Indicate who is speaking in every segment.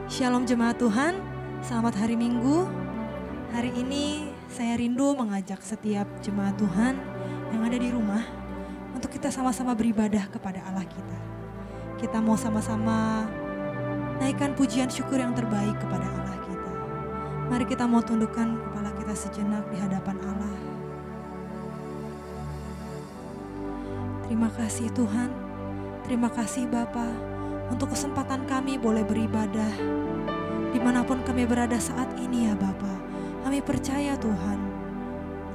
Speaker 1: Shalom jemaat Tuhan, selamat hari Minggu. Hari ini saya rindu mengajak setiap jemaat Tuhan yang ada di rumah untuk kita sama-sama beribadah kepada Allah kita. Kita mau sama-sama naikkan pujian syukur yang terbaik kepada Allah kita. Mari kita mau tundukkan kepala kita sejenak di hadapan Allah. Terima kasih Tuhan, terima kasih Bapa untuk kesempatan kami boleh beribadah dimanapun kami berada saat ini ya Bapa. Kami percaya Tuhan,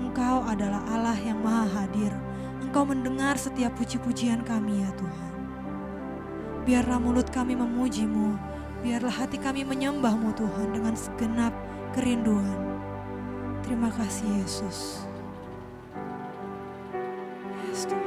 Speaker 1: Engkau adalah Allah yang maha hadir. Engkau mendengar setiap puji-pujian kami ya Tuhan. Biarlah mulut kami memuji-Mu, biarlah hati kami menyembah-Mu Tuhan dengan segenap kerinduan. Terima kasih Yesus. Yes, Tuhan.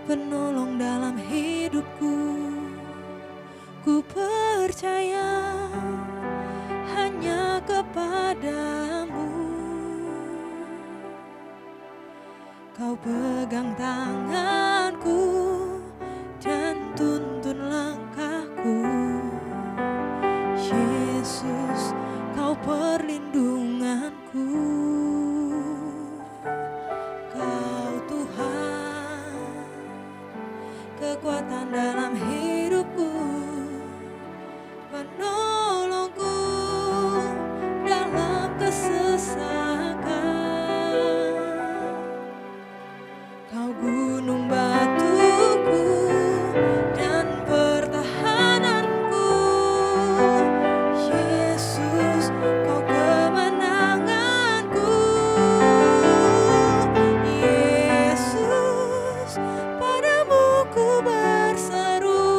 Speaker 1: Penolong dalam hidupku, ku percaya hanya kepadamu. Kau pegang tanganku dan tuntun langkahku. Yesus, Kau perlindunganku. Kekuatan dalam hidupku, penolongku dalam kesesakan. Kau gunung batuku dan pertahananku. Yesus, Kau kemenanganku. Yesus, padamu ku berseru.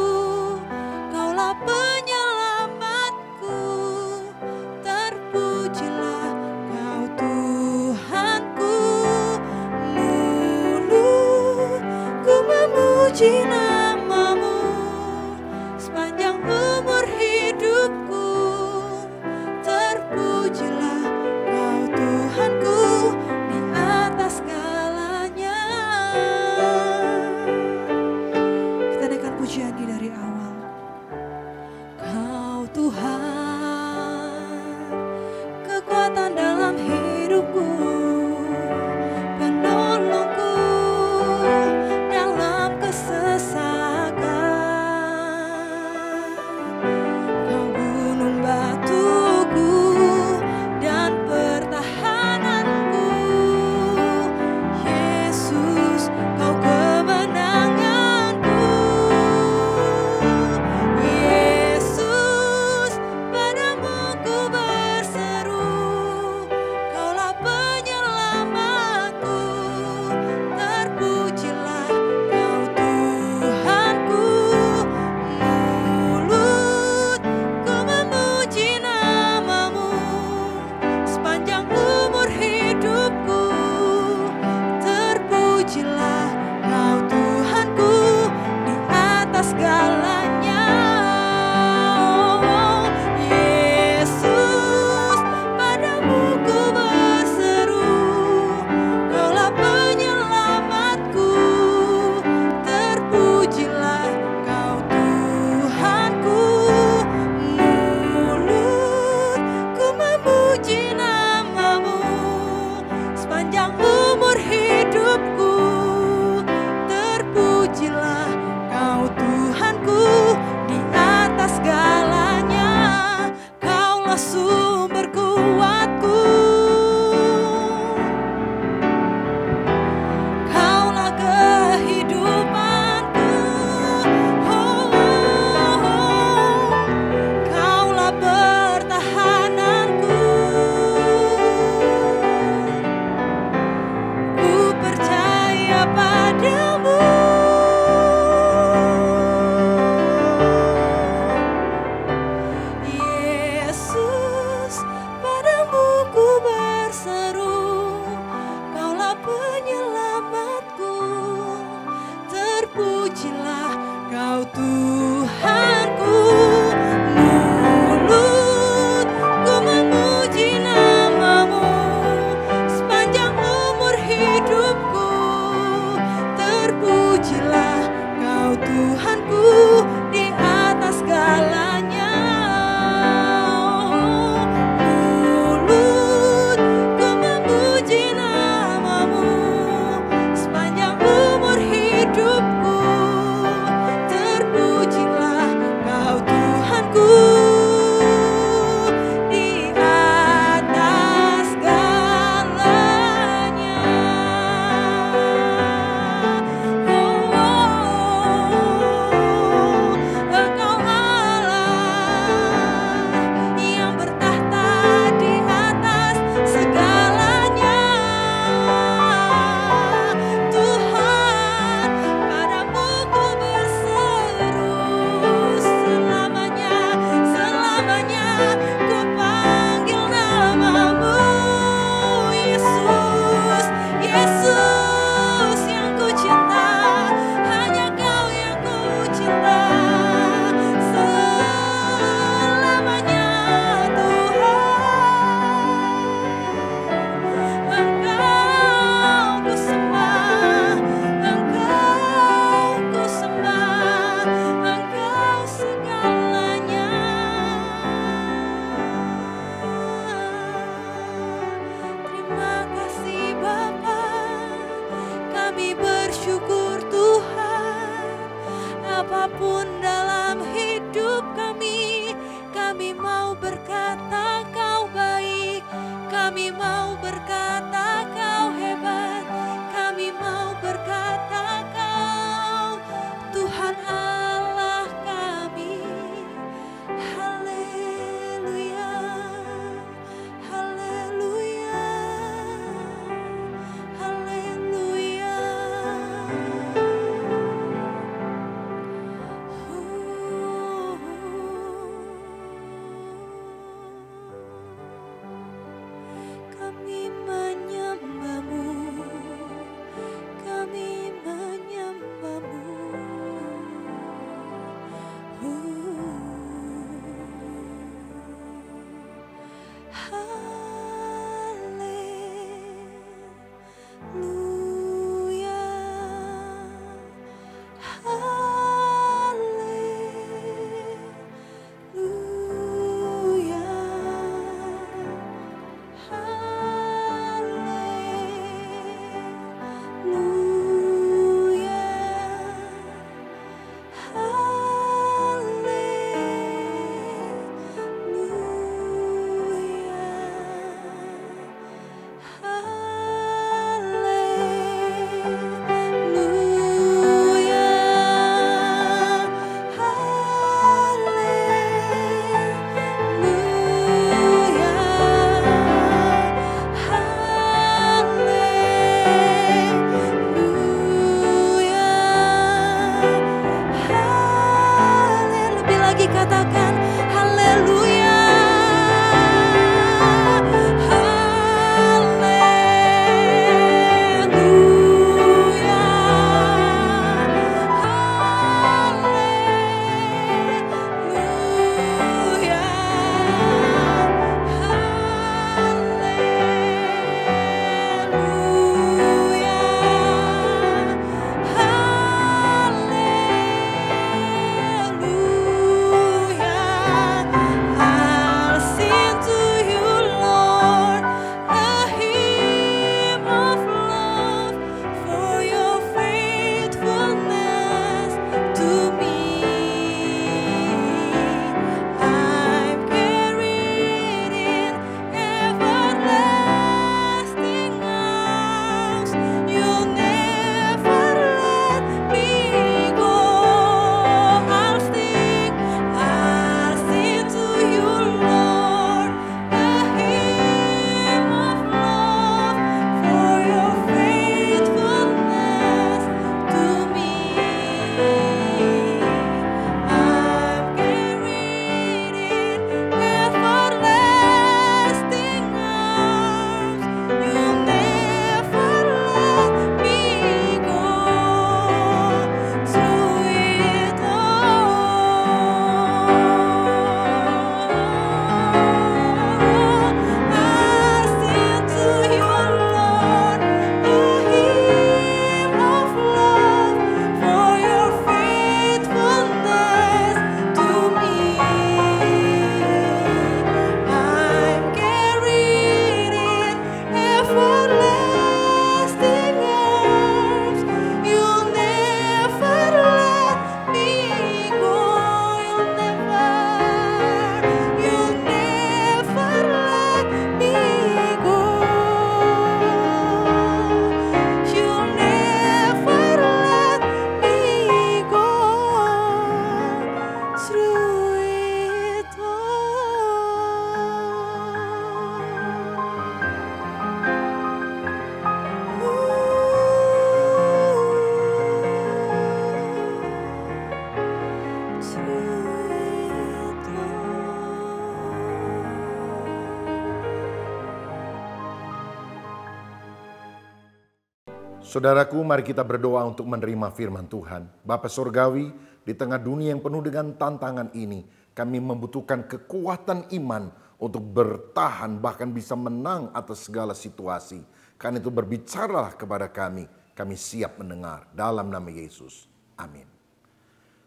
Speaker 2: Saudaraku, mari kita berdoa untuk menerima firman Tuhan. Bapa Surgawi, di tengah dunia yang penuh dengan tantangan ini, kami membutuhkan kekuatan iman untuk bertahan, bahkan bisa menang atas segala situasi. Karena itu berbicaralah kepada kami siap mendengar dalam nama Yesus. Amin.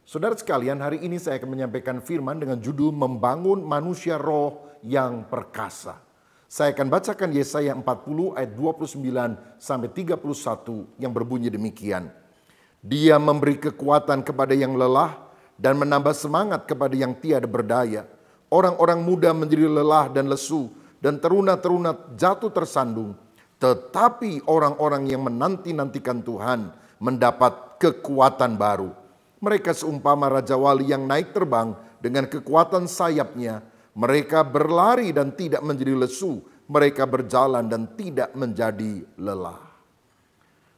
Speaker 2: Saudara sekalian, hari ini saya akan menyampaikan firman dengan judul Membangun Manusia Roh yang Perkasa. Saya akan bacakan Yesaya 40 ayat 29 sampai 31 yang berbunyi demikian. Dia memberi kekuatan kepada yang lelah dan menambah semangat kepada yang tiada berdaya. Orang-orang muda menjadi lelah dan lesu dan teruna-teruna jatuh tersandung. Tetapi orang-orang yang menanti-nantikan Tuhan mendapat kekuatan baru. Mereka seumpama Raja Wali yang naik terbang dengan kekuatan sayapnya. Mereka berlari dan tidak menjadi lesu. Mereka berjalan dan tidak menjadi lelah.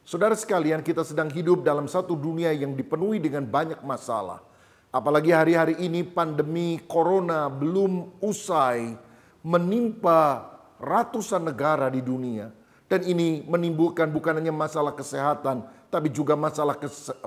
Speaker 2: Saudara sekalian, kita sedang hidup dalam satu dunia yang dipenuhi dengan banyak masalah. Apalagi hari-hari ini pandemi corona belum usai menimpa ratusan negara di dunia. Dan ini menimbulkan bukan hanya masalah kesehatan, tapi juga masalah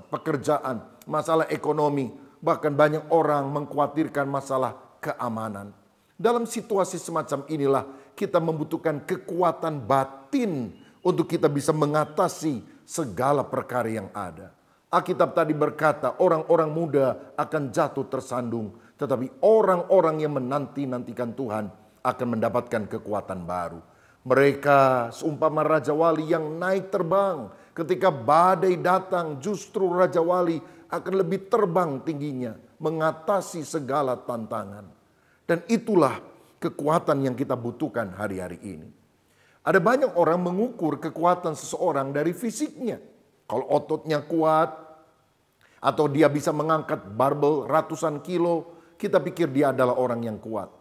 Speaker 2: pekerjaan, masalah ekonomi. Bahkan banyak orang mengkhawatirkan masalah keamanan. Dalam situasi semacam inilah kita membutuhkan kekuatan batin untuk kita bisa mengatasi segala perkara yang ada. Alkitab tadi berkata orang-orang muda akan jatuh tersandung. Tetapi orang-orang yang menanti-nantikan Tuhan akan mendapatkan kekuatan baru. Mereka seumpama Raja Wali yang naik terbang. Ketika badai datang justru Raja Wali akan lebih terbang tingginya. Mengatasi segala tantangan. Dan itulah kekuatan yang kita butuhkan hari-hari ini. Ada banyak orang mengukur kekuatan seseorang dari fisiknya. Kalau ototnya kuat, atau dia bisa mengangkat barbel ratusan kilo, kita pikir dia adalah orang yang kuat.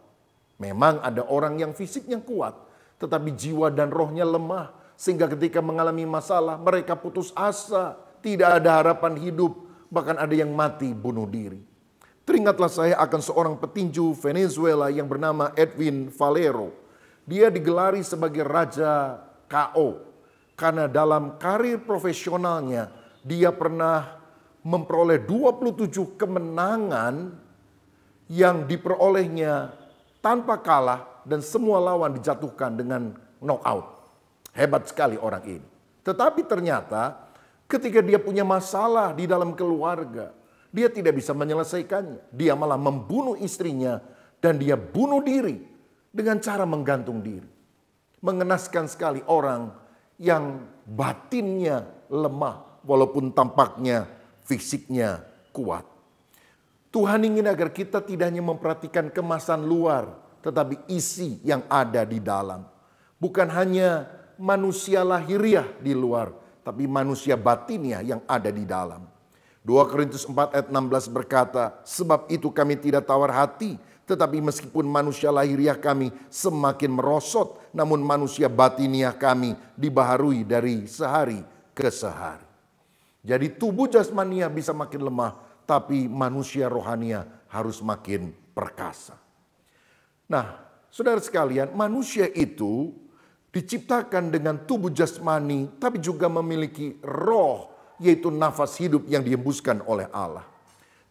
Speaker 2: Memang ada orang yang fisiknya kuat, tetapi jiwa dan rohnya lemah. Sehingga ketika mengalami masalah, mereka putus asa, tidak ada harapan hidup, bahkan ada yang mati bunuh diri. Teringatlah saya akan seorang petinju Venezuela yang bernama Edwin Valero. Dia digelari sebagai Raja KO. Karena dalam karir profesionalnya, dia pernah memperoleh 27 kemenangan yang diperolehnya tanpa kalah dan semua lawan dijatuhkan dengan knockout. Hebat sekali orang ini. Tetapi ternyata ketika dia punya masalah di dalam keluarga, dia tidak bisa menyelesaikannya. Dia malah membunuh istrinya dan dia bunuh diri dengan cara menggantung diri. Mengenaskan sekali orang yang batinnya lemah walaupun tampaknya fisiknya kuat. Tuhan ingin agar kita tidak hanya memperhatikan kemasan luar, tetapi isi yang ada di dalam. Bukan hanya manusia lahiriah di luar, tapi manusia batiniah yang ada di dalam. 2 Korintus 4 ayat 16 berkata, sebab itu kami tidak tawar hati, tetapi meskipun manusia lahiriah kami semakin merosot, namun manusia batiniah kami dibaharui dari sehari ke sehari. Jadi tubuh jasmania bisa makin lemah, tapi manusia rohania harus makin perkasa. Nah, saudara sekalian, manusia itu diciptakan dengan tubuh jasmani, tapi juga memiliki roh, yaitu nafas hidup yang dihembuskan oleh Allah.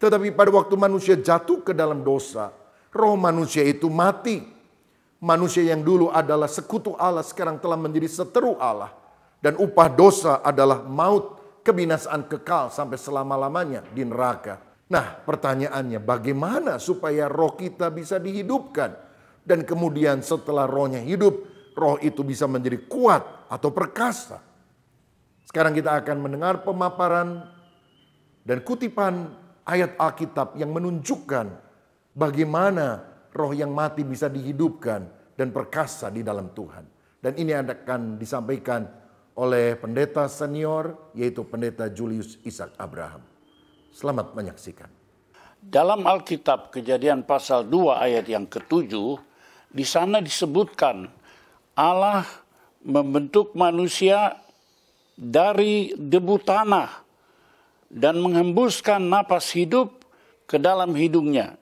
Speaker 2: Tetapi pada waktu manusia jatuh ke dalam dosa, roh manusia itu mati. Manusia yang dulu adalah sekutu Allah sekarang telah menjadi seteru Allah. Dan upah dosa adalah maut, kebinasaan kekal sampai selama-lamanya di neraka. Nah, pertanyaannya bagaimana supaya roh kita bisa dihidupkan? Dan kemudian setelah rohnya hidup, roh itu bisa menjadi kuat atau perkasa. Sekarang kita akan mendengar pemaparan dan kutipan ayat Alkitab yang menunjukkan bagaimana roh yang mati bisa dihidupkan dan perkasa di dalam Tuhan. Dan ini akan disampaikan oleh pendeta senior, yaitu pendeta Julius Ishak Abraham. Selamat menyaksikan.
Speaker 3: Dalam Alkitab Kejadian pasal 2 ayat yang ke-7, di sana disebutkan Allah membentuk manusia dari debu tanah dan menghembuskan napas hidup ke dalam hidungnya.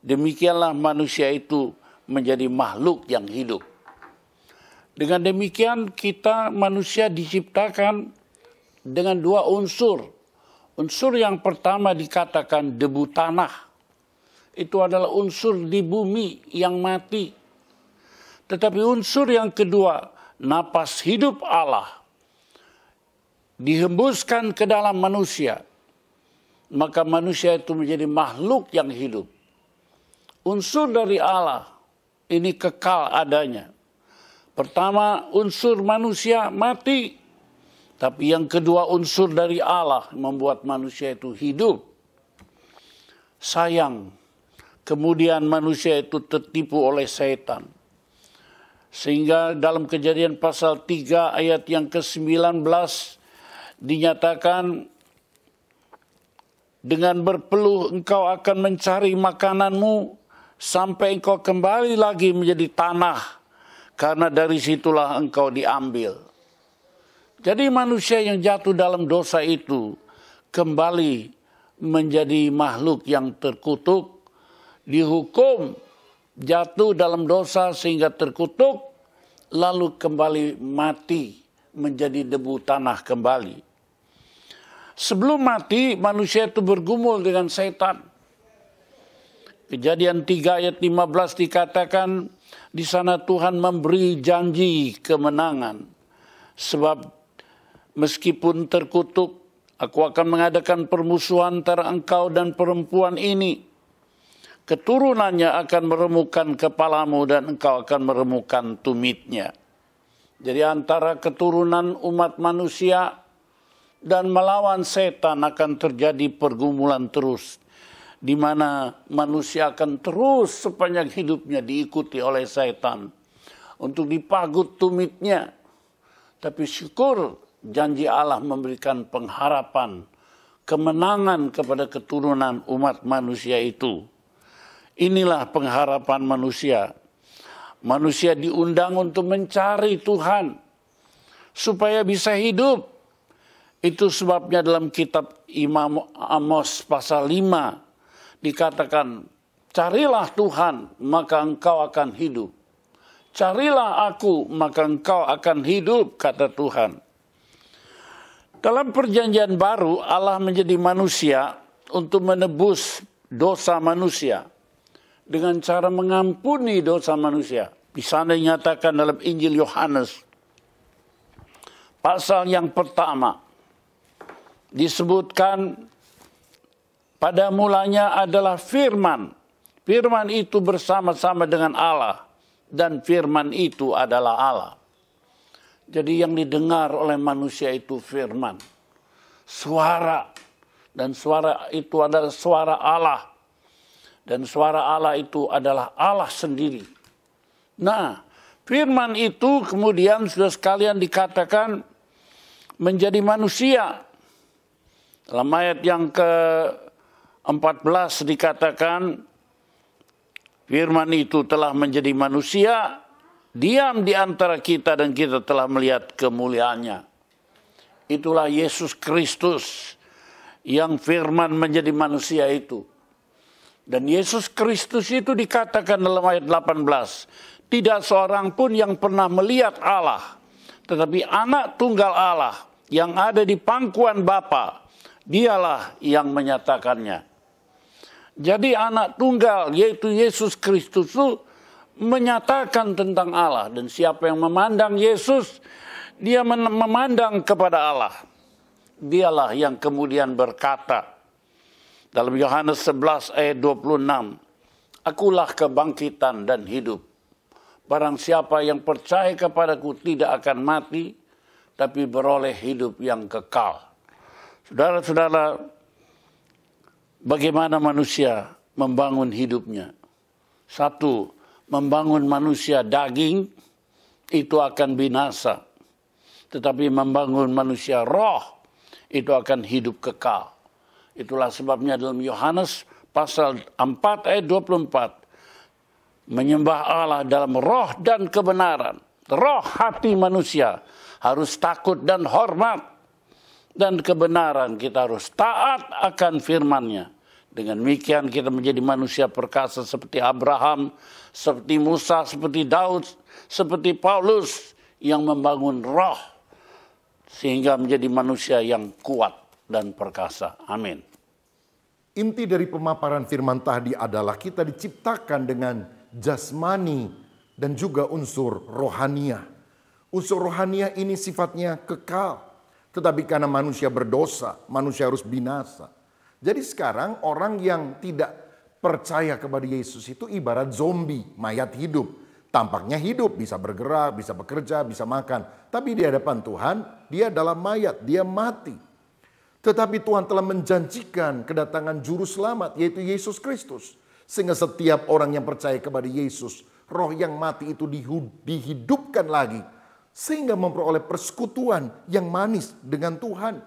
Speaker 3: Demikianlah manusia itu menjadi makhluk yang hidup. Dengan demikian kita manusia diciptakan dengan dua unsur. Unsur yang pertama dikatakan debu tanah. Itu adalah unsur di bumi yang mati. Tetapi unsur yang kedua, napas hidup Allah, dihembuskan ke dalam manusia. Maka manusia itu menjadi makhluk yang hidup. Unsur dari Allah ini kekal adanya. Pertama, unsur manusia mati. Tapi yang kedua, unsur dari Allah membuat manusia itu hidup. Sayang, kemudian manusia itu tertipu oleh setan. Sehingga dalam Kejadian pasal 3 ayat yang ke-19 dinyatakan, dengan berpeluh engkau akan mencari makananmu sampai engkau kembali lagi menjadi tanah, karena dari situlah engkau diambil. Jadi manusia yang jatuh dalam dosa itu kembali menjadi makhluk yang terkutuk, dihukum jatuh dalam dosa sehingga terkutuk, lalu kembali mati menjadi debu tanah kembali. Sebelum mati, manusia itu bergumul dengan setan. Kejadian 3 ayat 15 dikatakan, di sana Tuhan memberi janji kemenangan. Sebab meskipun terkutuk, aku akan mengadakan permusuhan antara engkau dan perempuan ini. Keturunannya akan meremukkan kepalamu dan engkau akan meremukkan tumitnya. Jadi antara keturunan umat manusia dan melawan setan akan terjadi pergumulan terus, di mana manusia akan terus sepanjang hidupnya diikuti oleh setan untuk dipagut tumitnya. Tapi syukur janji Allah memberikan pengharapan, kemenangan kepada keturunan umat manusia itu. Inilah pengharapan manusia. Manusia diundang untuk mencari Tuhan supaya bisa hidup. Itu sebabnya dalam kitab Imam Amos pasal 5 dikatakan, carilah Tuhan maka engkau akan hidup. Carilah aku maka engkau akan hidup, kata Tuhan. Dalam perjanjian baru Allah menjadi manusia untuk menebus dosa manusia dengan cara mengampuni dosa manusia. Di sana dinyatakan dalam Injil Yohanes pasal yang pertama, disebutkan pada mulanya adalah firman. Firman itu bersama-sama dengan Allah dan firman itu adalah Allah. Jadi yang didengar oleh manusia itu firman. Suara, dan suara itu adalah suara Allah. Dan suara Allah itu adalah Allah sendiri. Nah, firman itu kemudian sudah sekalian dikatakan menjadi manusia. Dalam ayat yang ke-14 dikatakan, firman itu telah menjadi manusia, diam di antara kita dan kita telah melihat kemuliaannya. Itulah Yesus Kristus yang firman menjadi manusia itu. Dan Yesus Kristus itu dikatakan dalam ayat 18, tidak seorang pun yang pernah melihat Allah, tetapi anak tunggal Allah yang ada di pangkuan Bapa, dialah yang menyatakannya. Jadi anak tunggal yaitu Yesus Kristus itu menyatakan tentang Allah. Dan siapa yang memandang Yesus, dia memandang kepada Allah. Dialah yang kemudian berkata dalam Yohanes 11 ayat 26, akulah kebangkitan dan hidup. Barang siapa yang percaya kepadaku tidak akan mati, tapi beroleh hidup yang kekal. Saudara-saudara, bagaimana manusia membangun hidupnya? Satu, membangun manusia daging itu akan binasa. Tetapi membangun manusia roh itu akan hidup kekal. Itulah sebabnya dalam Yohanes pasal 4 ayat 24. Menyembah Allah dalam roh dan kebenaran. Roh hati manusia harus takut dan hormat. Dan kebenaran kita harus taat akan firman-Nya. Dengan demikian kita menjadi manusia perkasa seperti Abraham, seperti Musa, seperti Daud, seperti Paulus yang membangun roh. sehingga menjadi manusia yang kuat dan perkasa. Amin.
Speaker 2: Inti dari pemaparan firman tadi adalah kita diciptakan dengan jasmani dan juga unsur rohania. Unsur rohania ini sifatnya kekal. Tetapi karena manusia berdosa, manusia harus binasa. Jadi sekarang orang yang tidak percaya kepada Yesus itu ibarat zombie, mayat hidup. Tampaknya hidup, bisa bergerak, bisa bekerja, bisa makan. Tapi di hadapan Tuhan, dia adalah mayat, dia mati. Tetapi Tuhan telah menjanjikan kedatangan juru selamat, yaitu Yesus Kristus. Sehingga setiap orang yang percaya kepada Yesus, roh yang mati itu dihidupkan lagi. Sehingga memperoleh persekutuan yang manis dengan Tuhan.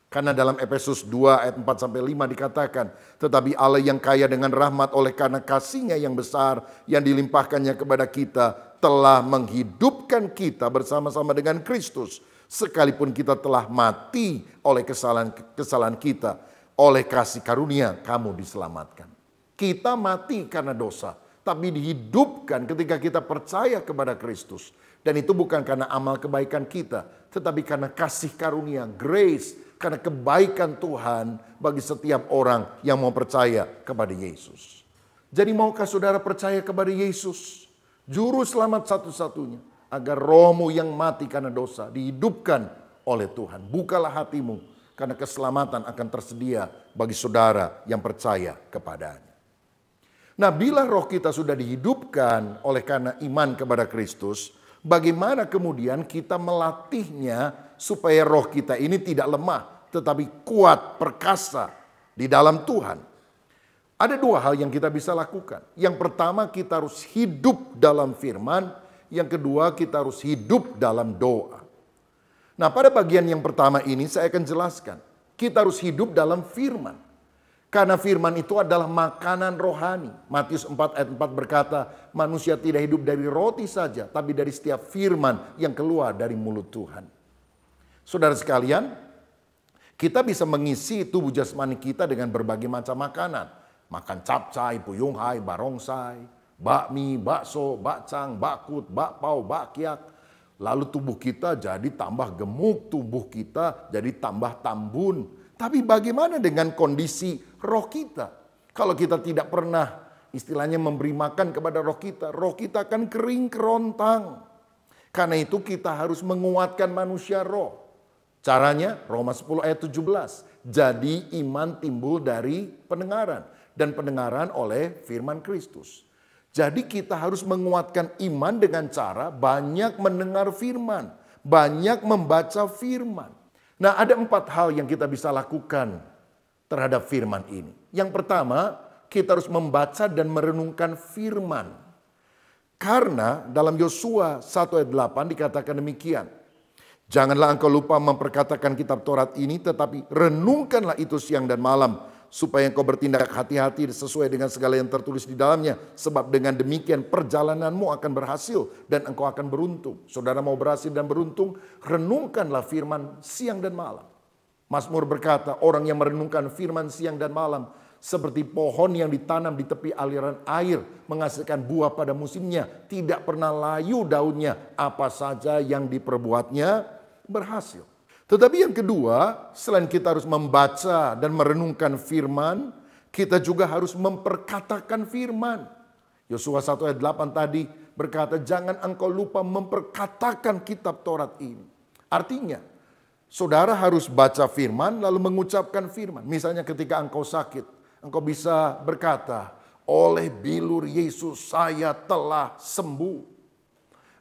Speaker 2: Karena dalam Efesus 2 ayat 4-5 dikatakan, tetapi Allah yang kaya dengan rahmat oleh karena kasih-Nya yang besar yang dilimpahkannya kepada kita telah menghidupkan kita bersama-sama dengan Kristus. Sekalipun kita telah mati oleh kesalahan kita, oleh kasih karunia kamu diselamatkan. Kita mati karena dosa, tapi dihidupkan ketika kita percaya kepada Kristus. Dan itu bukan karena amal kebaikan kita, tetapi karena kasih karunia, grace, karena kebaikan Tuhan bagi setiap orang yang mau percaya kepada Yesus. Jadi maukah saudara percaya kepada Yesus, juru selamat satu-satunya, agar rohmu yang mati karena dosa dihidupkan oleh Tuhan. Bukalah hatimu, karena keselamatan akan tersedia bagi saudara yang percaya kepadanya. Nah, bila roh kita sudah dihidupkan oleh karena iman kepada Kristus, bagaimana kemudian kita melatihnya supaya roh kita ini tidak lemah, tetapi kuat, perkasa di dalam Tuhan? Ada dua hal yang kita bisa lakukan. Yang pertama, kita harus hidup dalam firman. Yang kedua, kita harus hidup dalam doa. Nah, pada bagian yang pertama ini saya akan jelaskan. Kita harus hidup dalam firman. Karena firman itu adalah makanan rohani. Matius 4 ayat 4 berkata, manusia tidak hidup dari roti saja, tapi dari setiap firman yang keluar dari mulut Tuhan. Saudara sekalian, kita bisa mengisi tubuh jasmani kita dengan berbagai macam makanan. Makan capcay, puyunghai, barongsai, bakmi, bakso, bakcang, bakut, bakpao, bakyak. Lalu tubuh kita jadi tambah gemuk, tubuh kita jadi tambah tambun. Tapi bagaimana dengan kondisi roh kita? Kalau kita tidak pernah istilahnya memberi makan kepada roh kita akan kering kerontang. Karena itu kita harus menguatkan manusia roh. Caranya Roma 10 ayat 17. Jadi iman timbul dari pendengaran. Dan pendengaran oleh firman Kristus. Jadi kita harus menguatkan iman dengan cara banyak mendengar firman. Banyak membaca firman. Nah, ada 4 hal yang kita bisa lakukan terhadap firman ini. Yang pertama, kita harus membaca dan merenungkan firman. Karena dalam Yosua 1 ayat 8 dikatakan demikian. Janganlah engkau lupa memperkatakan kitab Taurat ini, tetapi renungkanlah itu siang dan malam, supaya engkau bertindak hati-hati sesuai dengan segala yang tertulis di dalamnya. Sebab dengan demikian perjalananmu akan berhasil dan engkau akan beruntung. Saudara mau berhasil dan beruntung, renungkanlah firman siang dan malam. Mazmur berkata, orang yang merenungkan firman siang dan malam seperti pohon yang ditanam di tepi aliran air, menghasilkan buah pada musimnya, tidak pernah layu daunnya, apa saja yang diperbuatnya berhasil. Tetapi yang kedua, selain kita harus membaca dan merenungkan firman, kita juga harus memperkatakan firman. Yosua 1 ayat 8 tadi berkata, jangan engkau lupa memperkatakan kitab Taurat ini. Artinya, saudara harus baca firman lalu mengucapkan firman. Misalnya ketika engkau sakit, engkau bisa berkata, oleh bilur Yesus saya telah sembuh.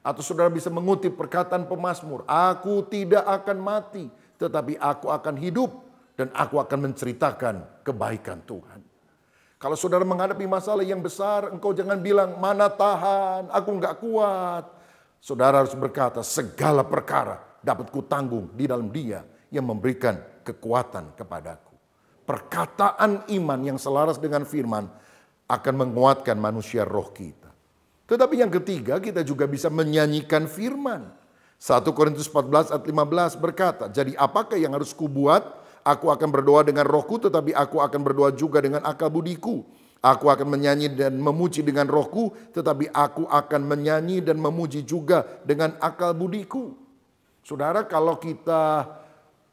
Speaker 2: Atau saudara bisa mengutip perkataan pemazmur, aku tidak akan mati, tetapi aku akan hidup dan aku akan menceritakan kebaikan Tuhan. Kalau saudara menghadapi masalah yang besar, engkau jangan bilang, mana tahan, aku enggak kuat. Saudara harus berkata, segala perkara dapat kutanggung di dalam Dia yang memberikan kekuatan kepadaku. Perkataan iman yang selaras dengan firman akan menguatkan manusia roh kita. Tetapi yang ketiga, kita juga bisa menyanyikan firman. 1 Korintus 14 ayat 15 berkata, jadi apakah yang harus kubuat? Aku akan berdoa dengan rohku, tetapi aku akan berdoa juga dengan akal budiku. Aku akan menyanyi dan memuji dengan rohku, tetapi aku akan menyanyi dan memuji juga dengan akal budiku. Saudara, kalau kita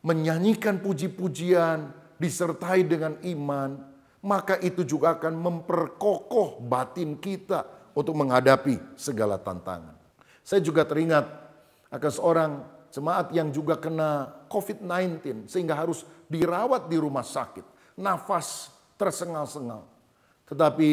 Speaker 2: menyanyikan puji-pujian disertai dengan iman, maka itu juga akan memperkokoh batin kita untuk menghadapi segala tantangan. Saya juga teringat akan seorang jemaat yang juga kena COVID-19 sehingga harus dirawat di rumah sakit. Nafas tersengal-sengal. Tetapi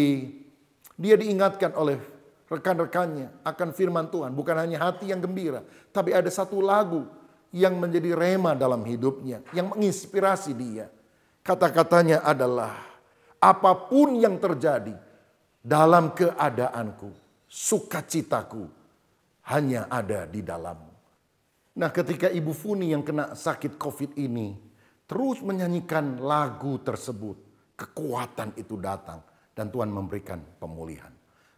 Speaker 2: dia diingatkan oleh rekan-rekannya akan firman Tuhan. Bukan hanya hati yang gembira, tapi ada satu lagu yang menjadi rema dalam hidupnya, yang menginspirasi dia. Kata-katanya adalah, apapun yang terjadi dalam keadaanku, sukacitaku hanya ada di dalammu. Nah, ketika Ibu Funi yang kena sakit COVID ini terus menyanyikan lagu tersebut, kekuatan itu datang dan Tuhan memberikan pemulihan.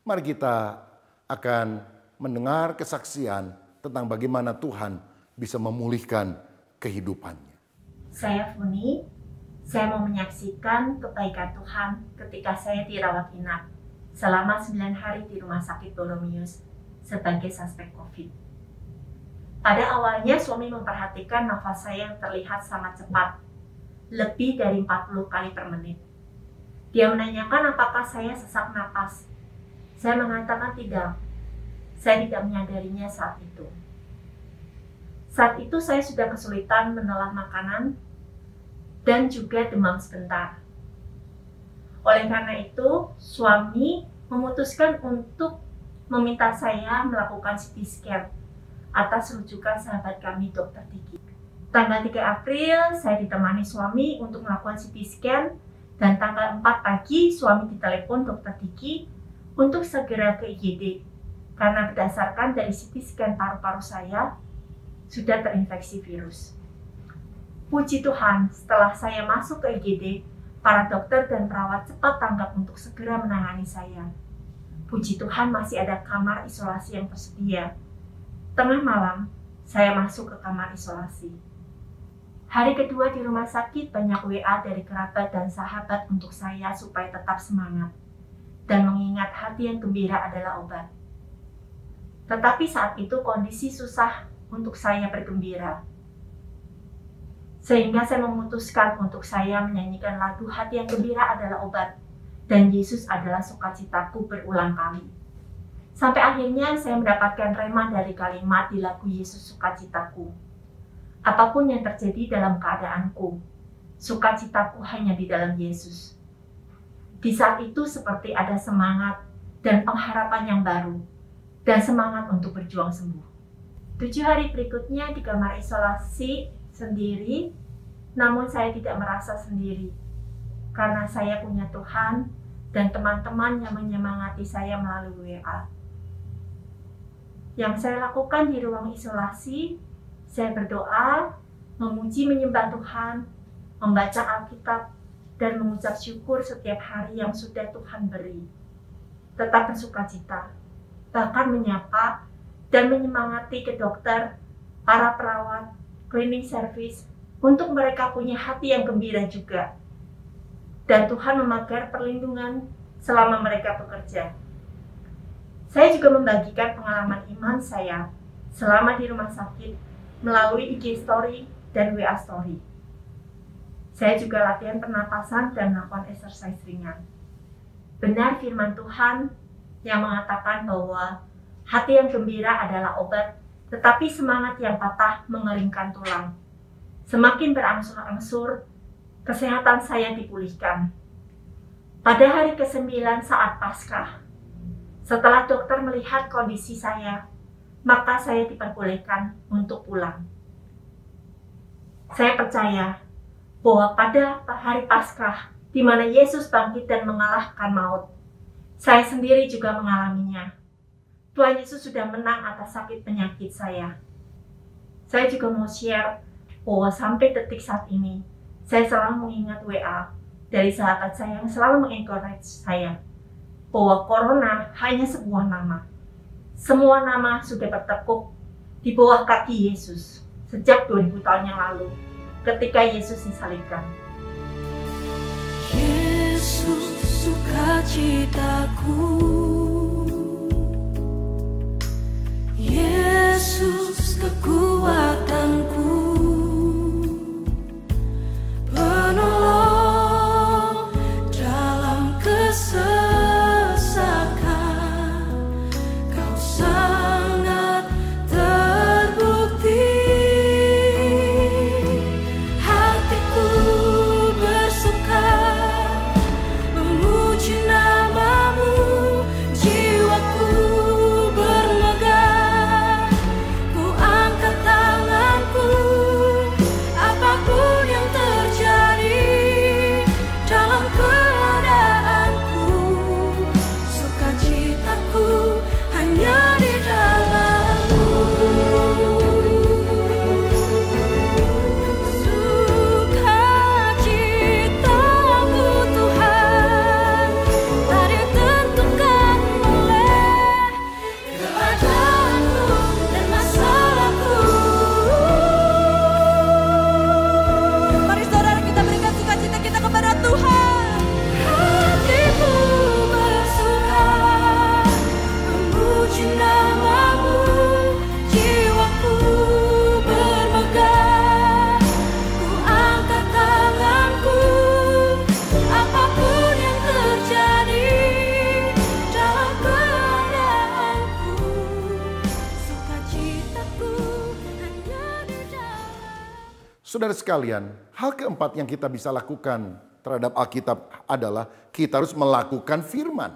Speaker 2: Mari kita akan mendengar kesaksian tentang bagaimana Tuhan bisa memulihkan kehidupannya.
Speaker 4: Saya Funi, saya mau menyaksikan kebaikan Tuhan ketika saya dirawat inap selama 9 hari di Rumah Sakit Ptolomeus sebagai suspek COVID. Pada awalnya suami memperhatikan nafas saya yang terlihat sangat cepat, lebih dari 40 kali per menit. Dia menanyakan apakah saya sesak napas. Saya mengatakan tidak. Saya tidak menyadarinya saat itu. Saat itu saya sudah kesulitan menelan makanan dan juga demam sebentar. Oleh karena itu, suami memutuskan untuk meminta saya melakukan CT scan atas rujukan sahabat kami, Dr. Diki. Tanggal 3 April, saya ditemani suami untuk melakukan CT scan, dan tanggal 4 pagi, suami ditelepon Dr. Diki untuk segera ke IGD, karena berdasarkan dari CT scan paru-paru saya, sudah terinfeksi virus. Puji Tuhan, setelah saya masuk ke IGD, para dokter dan perawat cepat tanggap untuk segera menangani saya. Puji Tuhan masih ada kamar isolasi yang tersedia. Tengah malam, saya masuk ke kamar isolasi. Hari kedua di rumah sakit, banyak WA dari kerabat dan sahabat untuk saya supaya tetap semangat dan mengingat hati yang gembira adalah obat. Tetapi saat itu kondisi susah untuk saya bergembira. Sehingga saya memutuskan untuk saya menyanyikan lagu Hati yang Gembira Adalah Obat dan Yesus Adalah Sukacitaku berulang kali. Sampai akhirnya saya mendapatkan rema dari kalimat di lagu Yesus Sukacitaku. Apapun yang terjadi dalam keadaanku, sukacitaku hanya di dalam Yesus. Di saat itu seperti ada semangat dan pengharapan yang baru, dan semangat untuk berjuang sembuh. 7 hari berikutnya di kamar isolasi sendiri, namun saya tidak merasa sendiri, karena saya punya Tuhan dan teman-teman yang menyemangati saya melalui WA. Yang saya lakukan di ruang isolasi, saya berdoa, memuji menyembah Tuhan, membaca Alkitab, dan mengucap syukur setiap hari yang sudah Tuhan beri. Tetap bersukacita, bahkan menyapa dan menyemangati ke dokter, para perawat, cleaning service, untuk mereka punya hati yang gembira juga. Dan Tuhan memagar perlindungan selama mereka bekerja. Saya juga membagikan pengalaman iman saya selama di rumah sakit melalui IG Story dan WA Story. Saya juga latihan pernapasan dan melakukan exercise ringan. Benar firman Tuhan yang mengatakan bahwa hati yang gembira adalah obat, tetapi semangat yang patah mengeringkan tulang. Semakin berangsur-angsur, kesehatan saya dipulihkan. Pada hari ke-9 saat Paskah, setelah dokter melihat kondisi saya, maka saya diperbolehkan untuk pulang. Saya percaya bahwa pada hari Paskah, di mana Yesus bangkit dan mengalahkan maut, saya sendiri juga mengalaminya. Tuhan Yesus sudah menang atas sakit penyakit saya. Saya juga mau share bahwa sampai detik saat ini, saya selalu mengingat WA dari sahabat saya yang selalu mengencourage saya bahwa corona hanya sebuah nama. Semua nama sudah bertekuk di bawah kaki Yesus sejak 2000 tahun yang lalu, ketika Yesus disalibkan.
Speaker 1: Yesus sukacitaku, Yesus kekuatan.
Speaker 2: Saudara sekalian, hal keempat yang kita bisa lakukan terhadap Alkitab adalah kita harus melakukan firman.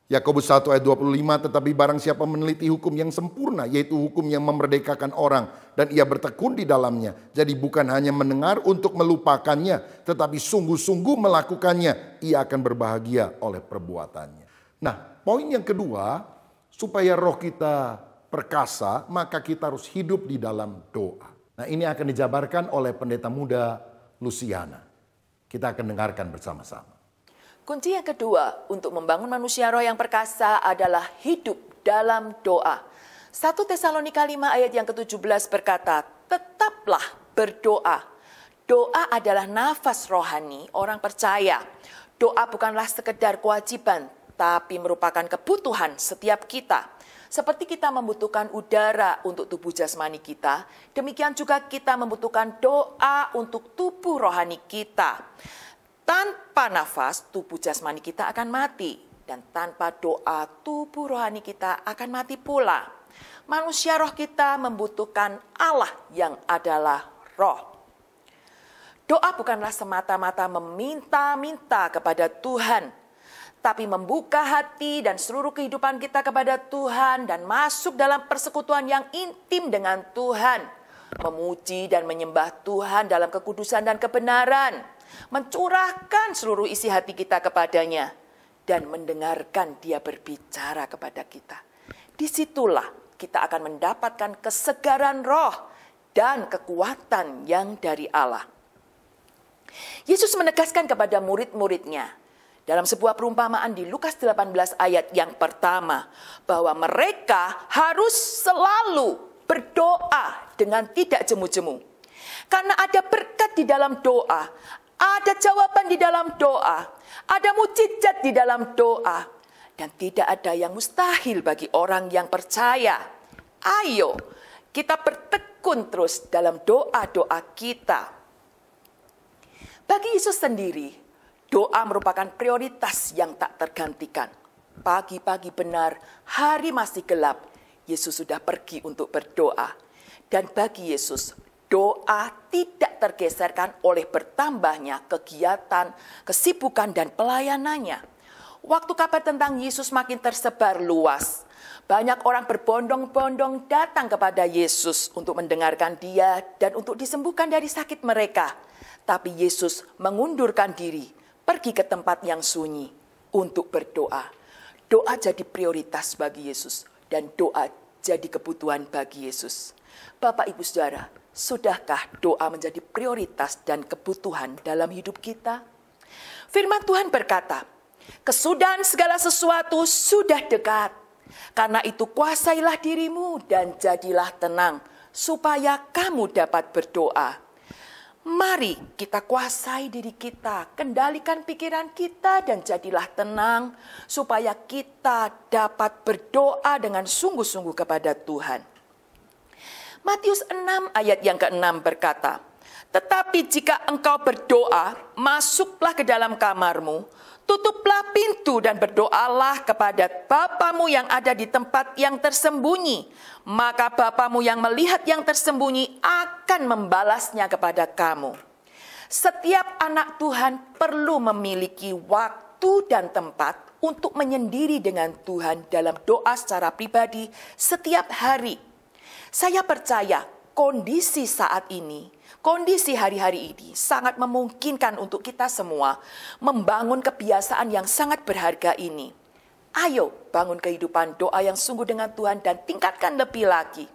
Speaker 2: Yakobus 1 ayat 25, tetapi barang siapa meneliti hukum yang sempurna, yaitu hukum yang memerdekakan orang, dan ia bertekun di dalamnya. Jadi bukan hanya mendengar untuk melupakannya, tetapi sungguh-sungguh melakukannya, ia akan berbahagia oleh perbuatannya. Nah, poin yang kedua, supaya roh kita perkasa, maka kita harus hidup di dalam doa. Nah, ini akan dijabarkan oleh pendeta muda Luciana. Kita akan dengarkan bersama-sama.
Speaker 5: Kunci yang kedua untuk membangun manusia roh yang perkasa adalah hidup dalam doa. 1 Tesalonika 5 ayat yang ke-17 berkata, tetaplah berdoa. Doa adalah nafas rohani orang percaya. Doa bukanlah sekedar kewajiban, tapi merupakan kebutuhan setiap kita. Seperti kita membutuhkan udara untuk tubuh jasmani kita, demikian juga kita membutuhkan doa untuk tubuh rohani kita. Tanpa nafas, tubuh jasmani kita akan mati. Dan tanpa doa, tubuh rohani kita akan mati pula. Manusia roh kita membutuhkan Allah yang adalah roh. Doa bukanlah semata-mata meminta-minta kepada Tuhan, tapi membuka hati dan seluruh kehidupan kita kepada Tuhan dan masuk dalam persekutuan yang intim dengan Tuhan. Memuji dan menyembah Tuhan dalam kekudusan dan kebenaran. Mencurahkan seluruh isi hati kita kepadanya. Dan mendengarkan dia berbicara kepada kita. Disitulah kita akan mendapatkan kesegaran roh dan kekuatan yang dari Allah. Yesus menegaskan kepada murid-muridnya dalam sebuah perumpamaan di Lukas 18 ayat yang pertama, bahwa mereka harus selalu berdoa dengan tidak jemu-jemu. Karena ada berkat di dalam doa, ada jawaban di dalam doa, ada mukjizat di dalam doa, dan tidak ada yang mustahil bagi orang yang percaya. Ayo, kita bertekun terus dalam doa-doa kita. Bagi Yesus sendiri, doa merupakan prioritas yang tak tergantikan. Pagi-pagi benar, hari masih gelap, Yesus sudah pergi untuk berdoa. Dan bagi Yesus, doa tidak tergeserkan oleh bertambahnya kegiatan, kesibukan, dan pelayanannya. Waktu kabar tentang Yesus makin tersebar luas. Banyak orang berbondong-bondong datang kepada Yesus untuk mendengarkan dia dan untuk disembuhkan dari sakit mereka. Tapi Yesus mengundurkan diri, pergi ke tempat yang sunyi untuk berdoa. Doa jadi prioritas bagi Yesus dan doa jadi kebutuhan bagi Yesus. Bapak, Ibu, Saudara, sudahkah doa menjadi prioritas dan kebutuhan dalam hidup kita? Firman Tuhan berkata, kesudahan segala sesuatu sudah dekat. Karena itu kuasailah dirimu dan jadilah tenang supaya kamu dapat berdoa. Mari kita kuasai diri kita, kendalikan pikiran kita dan jadilah tenang supaya kita dapat berdoa dengan sungguh-sungguh kepada Tuhan. Matius 6 ayat yang ke-6 berkata, tetapi jika engkau berdoa, masuklah ke dalam kamarmu, tutuplah pintu dan berdoalah kepada Bapamu yang ada di tempat yang tersembunyi. Maka Bapamu yang melihat yang tersembunyi akan membalasnya kepada kamu. Setiap anak Tuhan perlu memiliki waktu dan tempat untuk menyendiri dengan Tuhan dalam doa secara pribadi setiap hari. Saya percaya kondisi saat ini, kondisi hari-hari ini sangat memungkinkan untuk kita semua membangun kebiasaan yang sangat berharga ini. Ayo bangun kehidupan doa yang sungguh dengan Tuhan dan tingkatkan lebih lagi.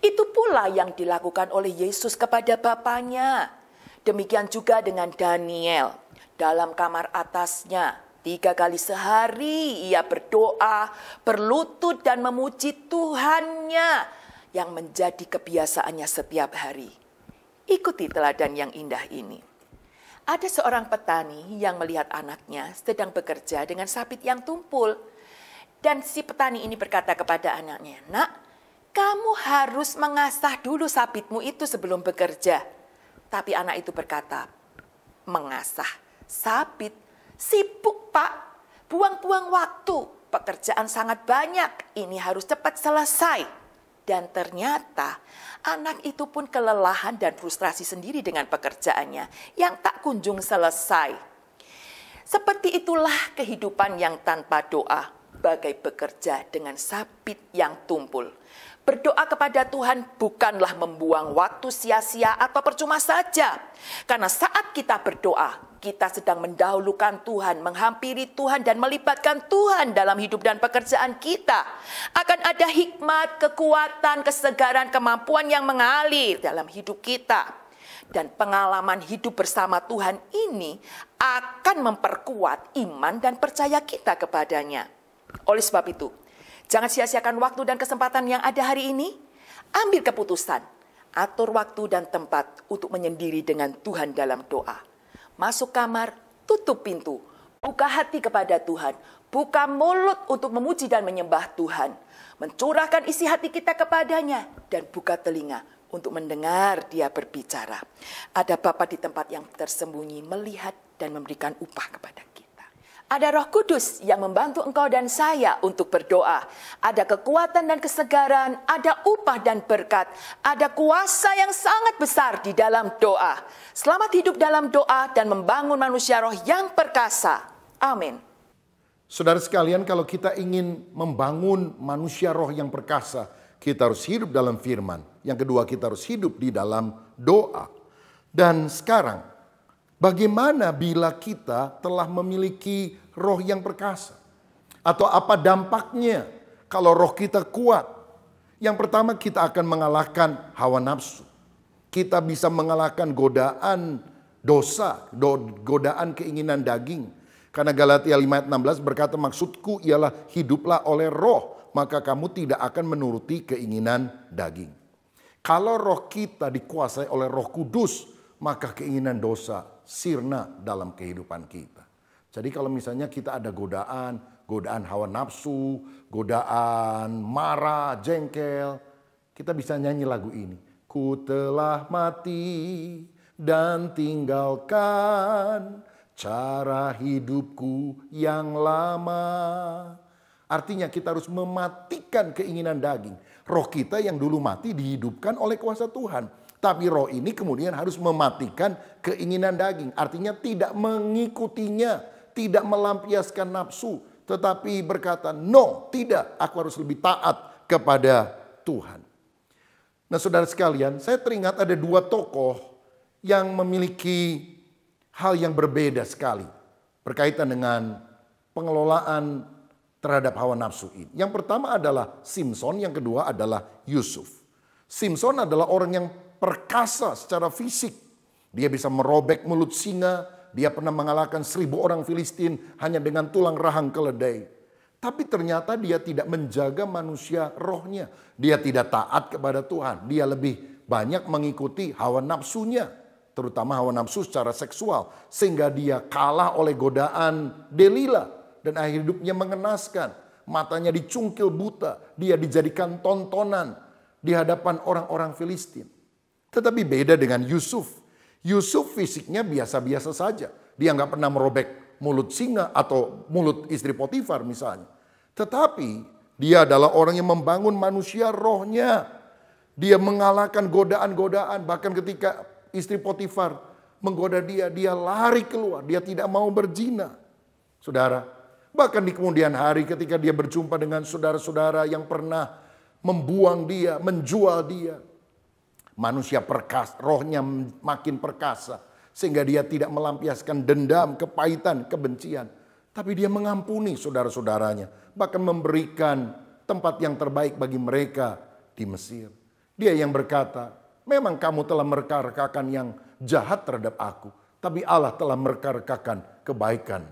Speaker 5: Itu pula yang dilakukan oleh Yesus kepada Bapanya. Demikian juga dengan Daniel. Dalam kamar atasnya 3 kali sehari ia berdoa, berlutut dan memuji Tuhannya yang menjadi kebiasaannya setiap hari. Ikuti teladan yang indah ini. Ada seorang petani yang melihat anaknya sedang bekerja dengan sabit yang tumpul. Dan si petani ini berkata kepada anaknya, "Nak, kamu harus mengasah dulu sabitmu itu sebelum bekerja." Tapi anak itu berkata, "Mengasah sabit? Sibuk, Pak. Buang-buang waktu. Pekerjaan sangat banyak. Ini harus cepat selesai." Dan ternyata anak itu pun kelelahan dan frustrasi sendiri dengan pekerjaannya yang tak kunjung selesai. Seperti itulah kehidupan yang tanpa doa, bagai bekerja dengan sabit yang tumpul. Berdoa kepada Tuhan bukanlah membuang waktu sia-sia atau percuma saja. Karena saat kita berdoa, kita sedang mendahulukan Tuhan, menghampiri Tuhan dan melibatkan Tuhan dalam hidup dan pekerjaan kita. Akan ada hikmat, kekuatan, kesegaran, kemampuan yang mengalir dalam hidup kita. Dan pengalaman hidup bersama Tuhan ini akan memperkuat iman dan percaya kita kepadanya. Oleh sebab itu, jangan sia-siakan waktu dan kesempatan yang ada hari ini. Ambil keputusan, atur waktu dan tempat untuk menyendiri dengan Tuhan dalam doa. Masuk kamar, tutup pintu, buka hati kepada Tuhan, buka mulut untuk memuji dan menyembah Tuhan, mencurahkan isi hati kita kepadanya, dan buka telinga untuk mendengar Dia berbicara. Ada Bapa di tempat yang tersembunyi melihat dan memberikan upah kepada kita. Ada Roh Kudus yang membantu engkau dan saya untuk berdoa. Ada kekuatan dan kesegaran, ada upah dan berkat, ada kuasa yang sangat besar di dalam doa. Selamat hidup dalam doa dan membangun manusia roh yang perkasa. Amin.
Speaker 2: Saudara sekalian, kalau kita ingin membangun manusia roh yang perkasa, kita harus hidup dalam firman. Yang kedua, kita harus hidup di dalam doa. Dan sekarang, bagaimana bila kita telah memiliki roh yang perkasa? Atau apa dampaknya kalau roh kita kuat? Yang pertama, kita akan mengalahkan hawa nafsu. Kita bisa mengalahkan godaan dosa, godaan keinginan daging. Karena Galatia 5 ayat 16 berkata, maksudku ialah hiduplah oleh roh, maka kamu tidak akan menuruti keinginan daging. Kalau roh kita dikuasai oleh Roh Kudus, maka keinginan dosa sirna dalam kehidupan kita. Jadi kalau misalnya kita ada godaan hawa nafsu, godaan marah, jengkel, kita bisa nyanyi lagu ini. Ku telah mati dan tinggalkan cara hidupku yang lama. Artinya kita harus mematikan keinginan daging. Roh kita yang dulu mati dihidupkan oleh kuasa Tuhan. Tapi roh ini kemudian harus mematikan keinginan daging. Artinya tidak mengikutinya, tidak melampiaskan nafsu. Tetapi berkata, no, tidak, aku harus lebih taat kepada Tuhan. Nah saudara sekalian, saya teringat ada dua tokoh yang memiliki hal yang berbeda sekali berkaitan dengan pengelolaan terhadap hawa nafsu ini. Yang pertama adalah Simson, yang kedua adalah Yusuf. Simson adalah orang yang perkasa secara fisik. Dia bisa merobek mulut singa, dia pernah mengalahkan 1000 orang Filistin hanya dengan tulang rahang keledai. Tapi ternyata dia tidak menjaga manusia rohnya. Dia tidak taat kepada Tuhan. Dia lebih banyak mengikuti hawa nafsunya, terutama hawa nafsu secara seksual. Sehingga dia kalah oleh godaan Delila. Dan akhir hidupnya mengenaskan. Matanya dicungkil buta. Dia dijadikan tontonan di hadapan orang-orang Filistin. Tetapi beda dengan Yusuf. Yusuf fisiknya biasa-biasa saja. Dia nggak pernah merobek mulut singa atau mulut istri Potifar misalnya. Tetapi dia adalah orang yang membangun manusia rohnya. Dia mengalahkan godaan-godaan. Bahkan ketika istri Potifar menggoda dia, dia lari keluar. Dia tidak mau berzina. Saudara, bahkan di kemudian hari ketika dia berjumpa dengan saudara-saudara yang pernah membuang dia, menjual dia. Manusia perkasa, rohnya makin perkasa. Sehingga dia tidak melampiaskan dendam, kepahitan, kebencian. Tapi dia mengampuni saudara-saudaranya. Bahkan memberikan tempat yang terbaik bagi mereka di Mesir. Dia yang berkata, memang kamu telah mereka-rekakan yang jahat terhadap aku. Tapi Allah telah mereka-rekakan kebaikan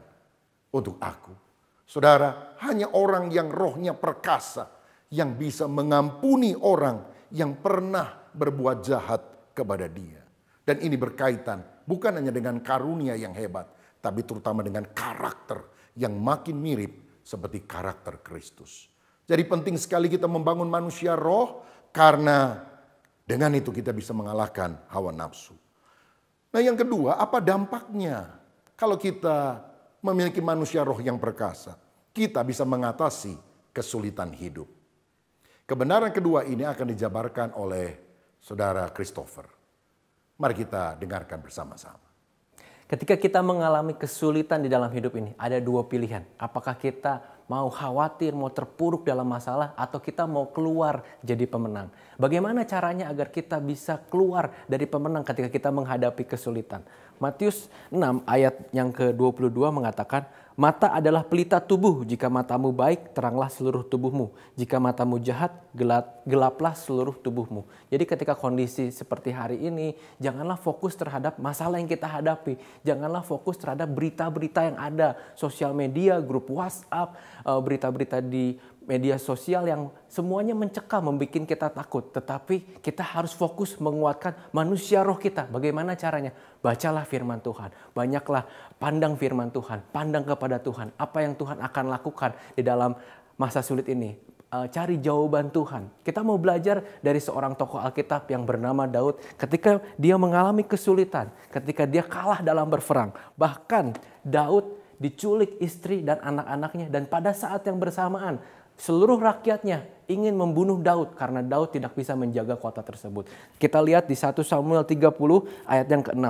Speaker 2: untuk aku. Saudara, hanya orang yang rohnya perkasa yang bisa mengampuni orang yang pernah berbuat jahat kepada dia. Dan ini berkaitan bukan hanya dengan karunia yang hebat, tapi terutama dengan karakter yang makin mirip seperti karakter Kristus. Jadi penting sekali kita membangun manusia roh, karena dengan itu kita bisa mengalahkan hawa nafsu. Nah yang kedua, apa dampaknya kalau kita memiliki manusia roh yang perkasa? Kita bisa mengatasi kesulitan hidup. Kebenaran kedua ini akan dijabarkan oleh Saudara Christopher. Mari kita dengarkan bersama-sama.
Speaker 6: Ketika kita mengalami kesulitan di dalam hidup ini, ada dua pilihan. Apakah kita mau khawatir, mau terpuruk dalam masalah, atau kita mau keluar jadi pemenang? Bagaimana caranya agar kita bisa keluar dari pemenang ketika kita menghadapi kesulitan? Matius 6 ayat yang ke-22 mengatakan, mata adalah pelita tubuh. Jika matamu baik, teranglah seluruh tubuhmu. Jika matamu jahat, gelaplah seluruh tubuhmu. Jadi ketika kondisi seperti hari ini, janganlah fokus terhadap masalah yang kita hadapi. Janganlah fokus terhadap berita-berita yang ada. Sosial media, grup WhatsApp, berita-berita di media sosial yang semuanya mencekam, membuat kita takut. Tetapi kita harus fokus menguatkan manusia roh kita. Bagaimana caranya? Bacalah firman Tuhan. Banyaklah pandang firman Tuhan. Pandang kepada Tuhan. Apa yang Tuhan akan lakukan di dalam masa sulit ini. Cari jawaban Tuhan. Kita mau belajar dari seorang tokoh Alkitab yang bernama Daud. Ketika dia mengalami kesulitan. Ketika dia kalah dalam berperang. Bahkan Daud diculik istri dan anak-anaknya. Dan pada saat yang bersamaan, seluruh rakyatnya ingin membunuh Daud karena Daud tidak bisa menjaga kota tersebut. Kita lihat di 1 Samuel 30 ayat yang ke-6.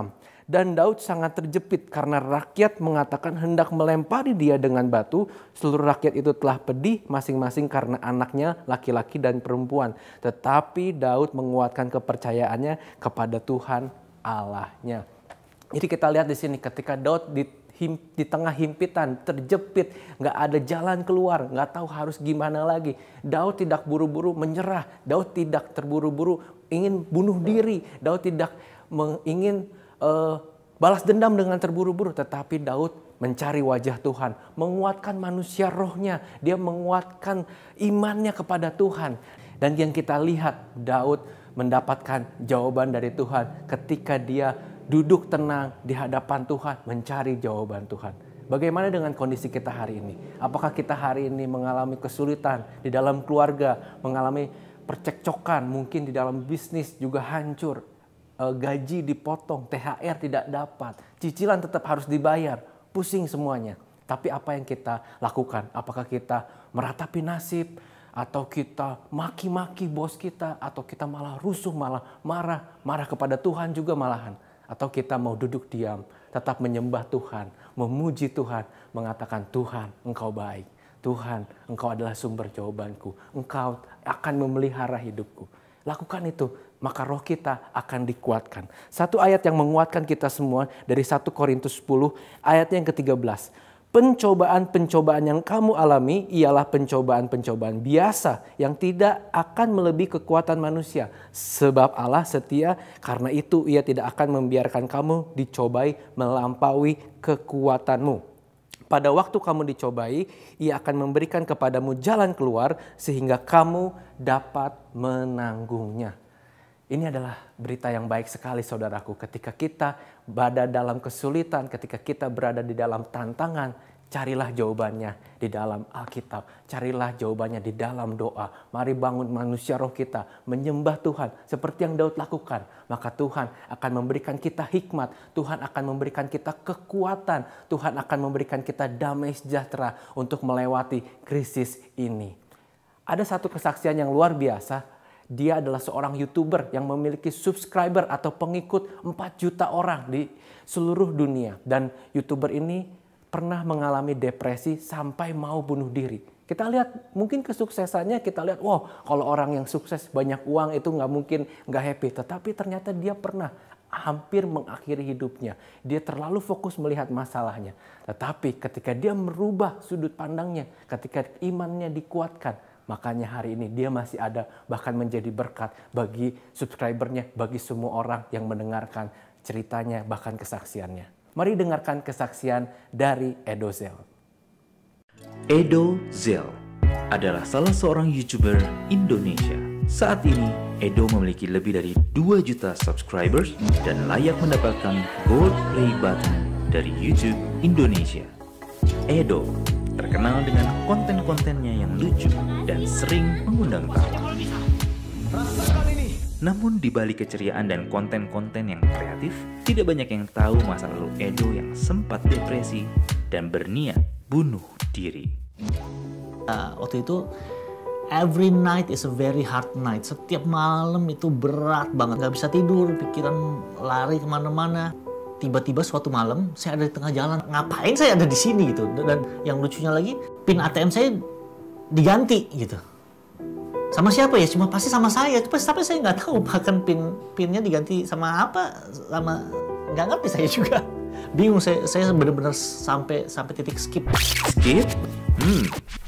Speaker 6: Dan Daud sangat terjepit karena rakyat mengatakan hendak melempari dia dengan batu. Seluruh rakyat itu telah pedih masing-masing karena anaknya laki-laki dan perempuan. Tetapi Daud menguatkan kepercayaannya kepada Tuhan Allahnya. Jadi kita lihat di sini ketika Daud di tengah himpitan, terjepit, nggak ada jalan keluar, nggak tahu harus gimana lagi. Daud tidak buru-buru menyerah, Daud tidak terburu-buru ingin bunuh diri, Daud tidak ingin balas dendam dengan terburu-buru, tetapi Daud mencari wajah Tuhan, menguatkan manusia rohnya, dia menguatkan imannya kepada Tuhan. Dan yang kita lihat, Daud mendapatkan jawaban dari Tuhan ketika dia duduk tenang di hadapan Tuhan, mencari jawaban Tuhan. Bagaimana dengan kondisi kita hari ini? Apakah kita hari ini mengalami kesulitan di dalam keluarga, mengalami percekcokan, mungkin di dalam bisnis juga hancur, gaji dipotong, THR tidak dapat, cicilan tetap harus dibayar, pusing semuanya. Tapi apa yang kita lakukan? Apakah kita meratapi nasib? Atau kita maki-maki bos kita? Atau kita malah rusuh, malah marah kepada Tuhan juga malahan? Atau kita mau duduk diam, tetap menyembah Tuhan, memuji Tuhan, mengatakan Tuhan Engkau baik, Tuhan Engkau adalah sumber jawabanku, Engkau akan memelihara hidupku. Lakukan itu, maka roh kita akan dikuatkan. Satu ayat yang menguatkan kita semua dari 1 Korintus 10 ayatnya yang ke-13. Pencobaan-pencobaan yang kamu alami ialah pencobaan-pencobaan biasa yang tidak akan melebihi kekuatan manusia. Sebab Allah setia, karena itu Ia tidak akan membiarkan kamu dicobai melampaui kekuatanmu. Pada waktu kamu dicobai, Ia akan memberikan kepadamu jalan keluar sehingga kamu dapat menanggungnya. Ini adalah berita yang baik sekali saudaraku. Ketika kita berada dalam kesulitan, ketika kita berada di dalam tantangan, carilah jawabannya di dalam Alkitab. Carilah jawabannya di dalam doa. Mari bangun manusia roh kita, menyembah Tuhan seperti yang Daud lakukan. Maka Tuhan akan memberikan kita hikmat, Tuhan akan memberikan kita kekuatan, Tuhan akan memberikan kita damai sejahtera untuk melewati krisis ini. Ada satu kesaksian yang luar biasa. Dia adalah seorang YouTuber yang memiliki subscriber atau pengikut 4 juta orang di seluruh dunia. Dan YouTuber ini pernah mengalami depresi sampai mau bunuh diri. Kita lihat mungkin kesuksesannya, kita lihat wow, kalau orang yang sukses banyak uang itu nggak mungkin nggak happy. Tetapi ternyata dia pernah hampir mengakhiri hidupnya. Dia terlalu fokus melihat masalahnya. Tetapi ketika dia merubah sudut pandangnya, ketika imannya dikuatkan, makanya hari ini dia masih ada, bahkan menjadi berkat bagi subscribernya, bagi semua orang yang mendengarkan ceritanya, bahkan kesaksiannya. Mari dengarkan kesaksian dari Edo Zel.
Speaker 7: Edo Zel adalah salah seorang YouTuber Indonesia. Saat ini, Edo memiliki lebih dari 2 juta subscribers dan layak mendapatkan Gold Play Button dari YouTube Indonesia. Edo terkenal dengan konten-kontennya yang lucu dan sering mengundang tawa. Namun di balik keceriaan dan konten-konten yang kreatif, tidak banyak yang tahu masa lalu Edo yang sempat depresi dan berniat bunuh diri.
Speaker 8: Waktu itu every night is a very hard night. Setiap malam itu berat banget, nggak bisa tidur, pikiran lari kemana-mana. Tiba-tiba suatu malam saya ada di tengah jalan, ngapain saya ada di sini gitu. Dan yang lucunya lagi, pin ATM saya diganti gitu. Sama siapa ya? Cuma pasti sama saya. Tapi saya nggak tahu bahkan pinnya diganti sama apa, sama nggak ngerti saya juga. Bingung saya benar-benar sampai titik skip.
Speaker 7: Skip?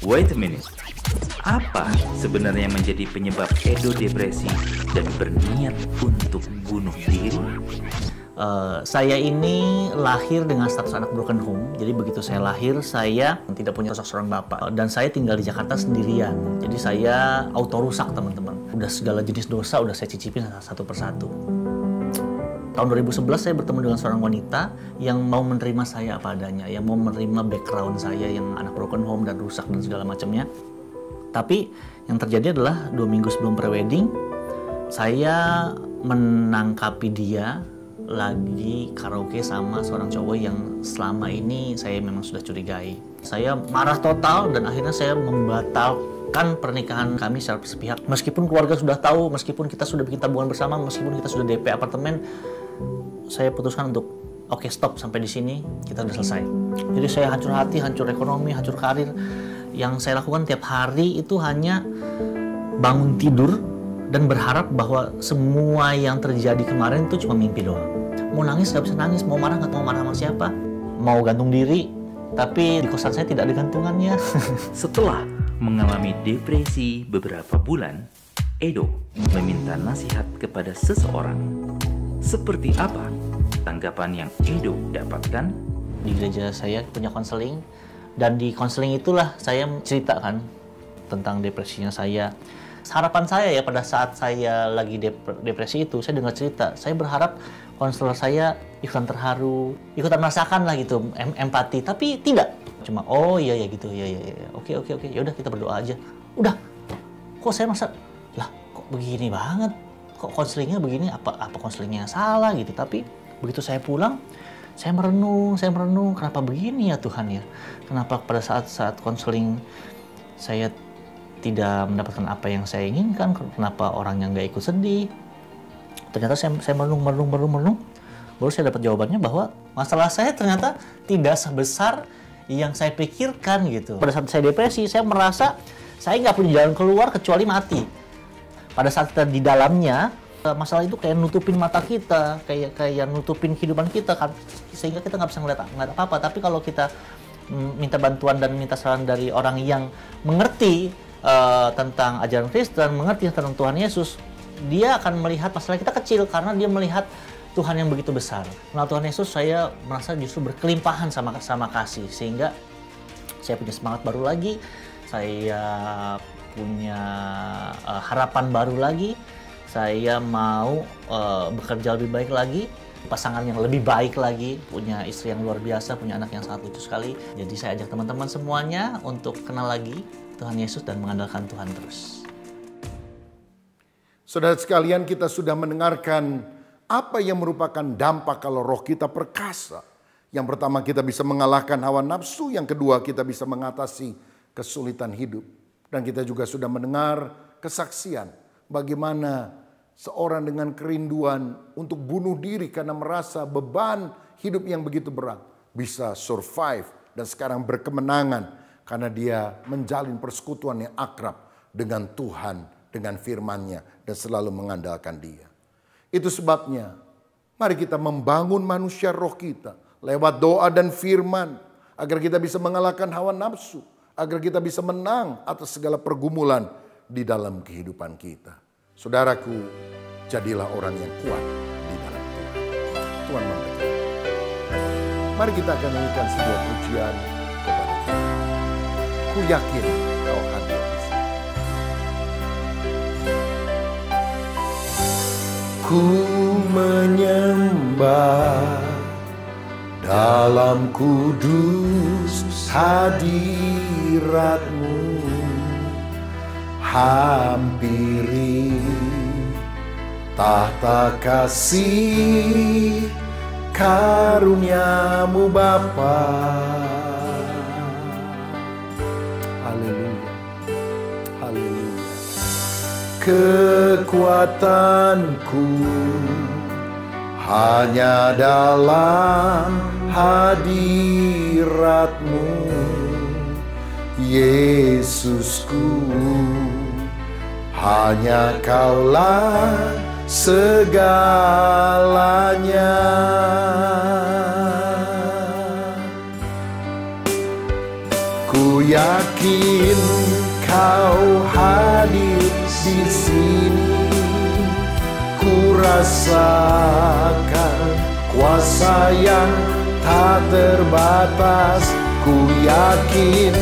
Speaker 7: Wait a minute. Apa sebenarnya yang menjadi penyebab Edo depresi dan berniat untuk bunuh diri?
Speaker 8: Saya ini lahir dengan status anak broken home. Jadi begitu saya lahir, saya tidak punya sosok seorang bapak. Dan saya tinggal di Jakarta sendirian. Jadi saya auto rusak, teman-teman. Udah segala jenis dosa udah saya cicipin satu persatu. Tahun 2011 saya bertemu dengan seorang wanita yang mau menerima saya apa adanya, yang mau menerima background saya yang anak broken home dan rusak dan segala macamnya. Tapi yang terjadi adalah 2 minggu sebelum prewedding, saya menangkapi dia lagi karaoke sama seorang cowok yang selama ini saya memang sudah curigai. Saya marah total dan akhirnya saya membatalkan pernikahan kami secara sepihak. Meskipun keluarga sudah tahu, meskipun kita sudah bikin tabungan bersama, meskipun kita sudah DP apartemen, saya putuskan untuk oke, stop sampai di sini, kita udah selesai. Jadi saya hancur hati, hancur ekonomi, hancur karir. Yang saya lakukan tiap hari itu hanya bangun tidur dan berharap bahwa semua yang terjadi kemarin itu cuma mimpi doang. Mau nangis nggak bisa nangis, mau marah nggak mau marah sama siapa, mau gantung diri, tapi di kosan saya tidak ada gantungannya.
Speaker 7: Setelah mengalami depresi beberapa bulan, Edo meminta nasihat kepada seseorang. Seperti apa tanggapan yang Edo dapatkan?
Speaker 8: Di gereja saya punya konseling, dan di konseling itulah saya ceritakan tentang depresinya saya. Harapan saya ya pada saat saya lagi depresi itu, saya dengar cerita, saya berharap konselor saya ikutan terharu, ikutan merasakan lah gitu, empati, tapi tidak. Cuma oh iya ya gitu, ya oke, ya udah kita berdoa aja. Udah, kok saya merasa, lah kok begini banget, kok konselingnya begini, apa konselingnya salah gitu. Tapi begitu saya pulang, saya merenung, kenapa begini ya Tuhan ya? Kenapa pada saat konseling saya tidak mendapatkan apa yang saya inginkan? Kenapa orang yang nggak ikut sedih? Ternyata saya merenung, baru saya dapat jawabannya bahwa masalah saya ternyata tidak sebesar yang saya pikirkan gitu. Pada saat saya depresi, saya merasa saya nggak punya jalan keluar kecuali mati. Pada saat kita di dalamnya, masalah itu kayak nutupin mata kita, kayak nutupin kehidupan kita kan, sehingga kita nggak bisa ngeliat apa-apa. Tapi kalau kita minta bantuan dan minta saran dari orang yang mengerti tentang ajaran Kristen, mengerti tentang Tuhan Yesus, dia akan melihat masalah kita kecil karena dia melihat Tuhan yang begitu besar. Nah, Tuhan Yesus saya merasa justru berkelimpahan sama kasih, sehingga saya punya semangat baru lagi, saya punya harapan baru lagi, saya mau bekerja lebih baik lagi, pasangan yang lebih baik lagi, punya istri yang luar biasa, punya anak yang sangat lucu sekali. Jadi saya ajak teman-teman semuanya untuk kenal lagi Tuhan Yesus dan mengandalkan Tuhan terus.
Speaker 2: Saudara sekalian, kita sudah mendengarkan apa yang merupakan dampak kalau roh kita perkasa. Yang pertama, kita bisa mengalahkan hawa nafsu. Yang kedua, kita bisa mengatasi kesulitan hidup. Dan kita juga sudah mendengar kesaksian bagaimana seorang dengan kerinduan untuk bunuh diri karena merasa beban hidup yang begitu berat bisa survive dan sekarang berkemenangan karena dia menjalin persekutuan yang akrab dengan Tuhan, dengan firman-Nya dan selalu mengandalkan Dia. Itu sebabnya mari kita membangun manusia roh kita lewat doa dan firman agar kita bisa mengalahkan hawa nafsu, agar kita bisa menang atas segala pergumulan di dalam kehidupan kita. Saudaraku, jadilah orang yang kuat di dalam Tuhan. Tuhan memberkati. Mari kita akan nyanyikan sebuah pujian kepada Tuhan. Ku yakin Kau hadir di sini. Ku menyembah dalam kudus hadirat-Mu, hampiri tahta kasih karunia-Mu Bapa. Haleluya, haleluya. kekuatanku hanya dalam hadirat-Mu, Yesusku. Hanya Kaulah segalanya. Ku yakin Kau hadir di sini, ku rasakan kuasa yang tak terbatas. Ku yakin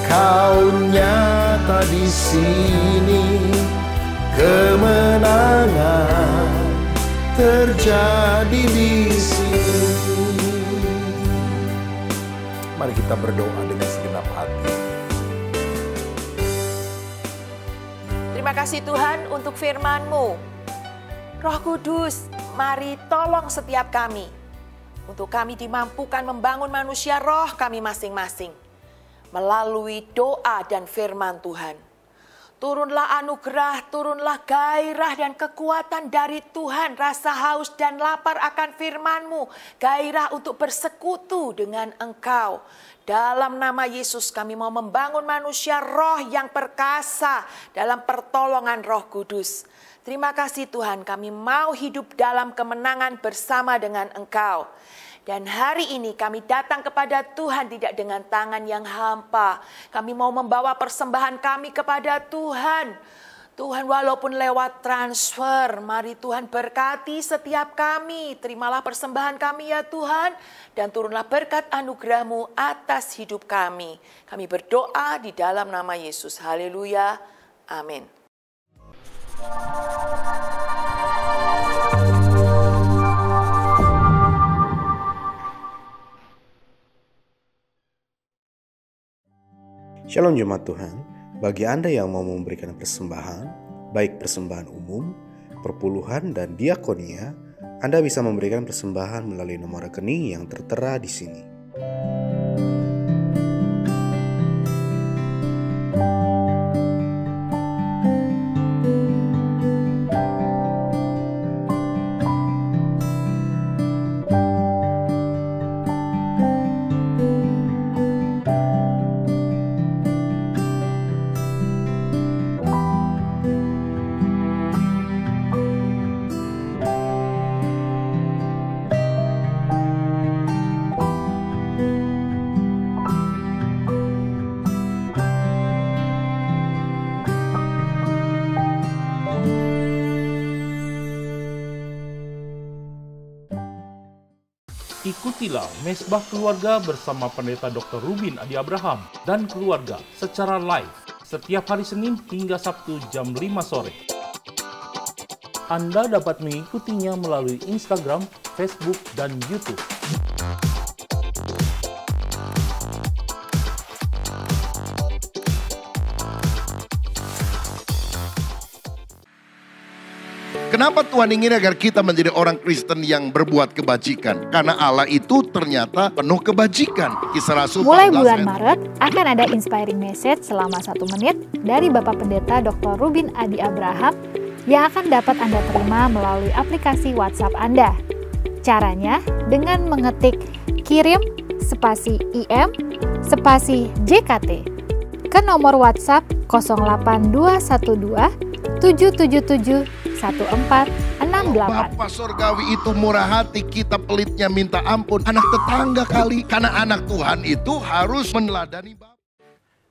Speaker 2: Kau nyata di sini, kemenangan terjadi di sini. Mari kita berdoa dengan segenap hati.
Speaker 5: Terima kasih Tuhan untuk firman-Mu. Roh Kudus, mari tolong setiap kami, untuk kami dimampukan membangun manusia roh kami masing-masing, melalui doa dan firman Tuhan. Turunlah anugerah, turunlah gairah dan kekuatan dari Tuhan, rasa haus dan lapar akan firman-Mu, gairah untuk bersekutu dengan Engkau. Dalam nama Yesus kami mau membangun manusia roh yang perkasa dalam pertolongan Roh Kudus. Terima kasih Tuhan, kami mau hidup dalam kemenangan bersama dengan Engkau. Dan hari ini kami datang kepada Tuhan tidak dengan tangan yang hampa. Kami mau membawa persembahan kami kepada Tuhan. Tuhan, walaupun lewat transfer, mari Tuhan berkati setiap kami. Terimalah persembahan kami ya Tuhan, dan turunlah berkat anugerah-Mu atas hidup kami. Kami berdoa di dalam nama Yesus. Haleluya. Amin.
Speaker 9: Shalom Jemaat Tuhan, bagi Anda yang mau memberikan persembahan, baik persembahan umum, perpuluhan, dan diakonia, Anda bisa memberikan persembahan melalui nomor rekening yang tertera di sini.
Speaker 10: Ikutilah Mesbah Keluarga bersama Pendeta Dr. Rubin Adi Abraham dan keluarga secara live setiap hari Senin hingga Sabtu jam 5 sore. Anda dapat mengikutinya melalui Instagram, Facebook, dan YouTube.
Speaker 2: Kenapa Tuhan ingin agar kita menjadi orang Kristen yang berbuat kebajikan? Karena Allah itu ternyata penuh kebajikan. Kisah Rasul
Speaker 11: Mulai bulan Maret akan ada inspiring message selama 1 menit dari Bapak Pendeta Dr. Rubin Adi Abraham yang akan dapat Anda terima melalui aplikasi WhatsApp Anda. Caranya dengan mengetik kirim spasi IM spasi JKT ke nomor WhatsApp 08212 777 1468.
Speaker 2: Bapak Surgawi itu murah hati, kita pelitnya minta ampun. Anak tetangga kali, karena anak Tuhan itu harus meneladani Bapak.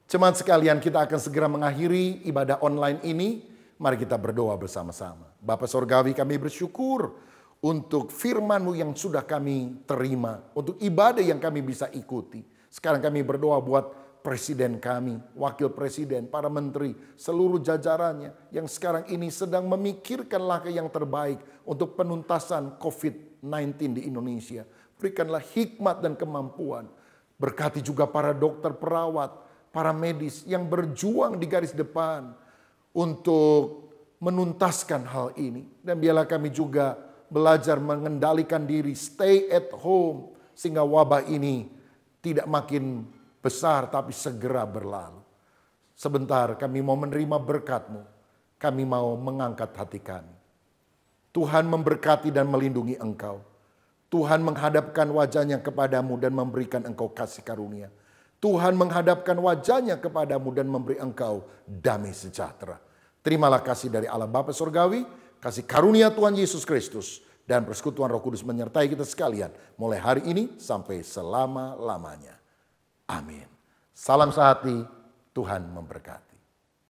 Speaker 2: Jemaat sekalian, kita akan segera mengakhiri ibadah online ini. Mari kita berdoa bersama-sama. Bapak Surgawi, kami bersyukur untuk firman-Mu yang sudah kami terima, untuk ibadah yang kami bisa ikuti. Sekarang kami berdoa buat Presiden kami, Wakil Presiden, para menteri, seluruh jajarannya yang sekarang ini sedang memikirkan langkah yang terbaik untuk penuntasan COVID-19 di Indonesia. Berikanlah hikmat dan kemampuan. Berkati juga para dokter, perawat, para medis yang berjuang di garis depan untuk menuntaskan hal ini. Dan biarlah kami juga belajar mengendalikan diri, stay at home, sehingga wabah ini tidak makin besar tapi segera berlalu. Sebentar kami mau menerima berkat-Mu. kami mau mengangkat hati kami. Tuhan memberkati dan melindungi engkau. Tuhan menghadapkan wajahnya kepadamu dan memberikan engkau kasih karunia. Tuhan menghadapkan wajahnya kepadamu dan memberi engkau damai sejahtera. Terimalah kasih dari Allah Bapa Surgawi, kasih karunia Tuhan Yesus Kristus, dan persekutuan Roh Kudus menyertai kita sekalian mulai hari ini sampai selama-lamanya. Amin. Salam sehati, Tuhan memberkati.